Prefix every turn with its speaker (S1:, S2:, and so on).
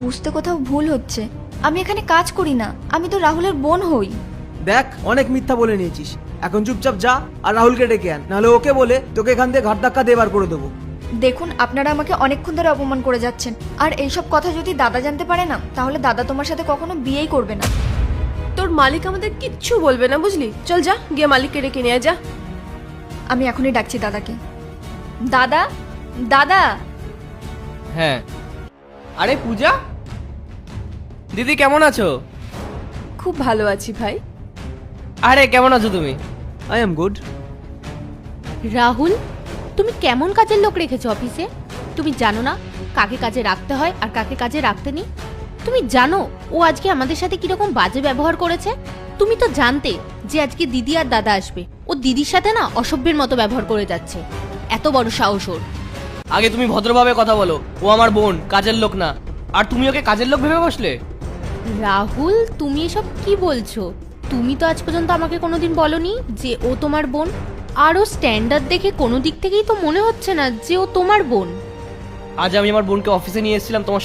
S1: বুঝতে কোথাও ভুল হচ্ছে। আমি এখানে কাজ করি না, আমি তো রাহুলের বোন হই।
S2: দেখ, অনেক মিথ্যা বলে নিয়েছিস। এখন চুপচাপ যা আর রাহুলকে ডেকে আন, নাহলে ওকে বলে তোকে এখান থেকে ঘাট ধাক্কা দিয়ে বার করে দেবো।
S1: দেখুন, আপনারা আমাকে অনেকক্ষণ ধরে অপমান করে যাচ্ছেন, আর এইসব কথা যদি দাদা জানতে পারে না, তাহলে দাদা তোমার সাথে কখনো বিয়েই করবে না।
S3: তোর মালিক আমাদের কিচ্ছু বলবে না, বুঝলি? চল যা, গিয়ে মালিককে ডেকে নিয়ে আয়, যা।
S1: আমি এখনই ডাকছি দাদাকে। দাদা, দাদা।
S4: হ্যাঁ। আরে পূজা, দিদি কেমন আছো?
S3: খুব ভালো আছি ভাই।
S4: আরে কেমন আছো তুমি?
S2: I am good.
S5: রাহুল, তুমি কেমন কাজের লোক রেখেছো অফিসে? তুমি জানো না কাকে কাজে রাখতে হয় আর কাকে কাজে রাখতে নেই? তুমি জানো ও আজকে আমাদের সাথে কিরকম বাজে ব্যবহার করেছে? তুমি তো জানতে যে আজকে দিদি আর দাদা আসবে, ও দিদির সাথে না অসভ্যের মতো ব্যবহার করে যাচ্ছে। এত বড় সাহস ওর!
S4: আগে তুমি ভদ্রভাবে কথা বলো, ও আমার বোন, কাজের লোক না। আর তুমি ওকে কাজের লোক ভেবে বসলে?
S5: রাহুল, তুমি এসব কি বলছো? তুমি তো আজ পর্যন্ত আমাকে কোনোদিন বলনি যে ও তোমার বোন। আর ও স্ট্যান্ডার্ড দেখে কোনো দিক থেকেই তো মনে হচ্ছে না যে ও তোমার বোন।
S4: আজ আমি আমার বোনকে অফিসে নিয়ে এসেছিলাম তোমার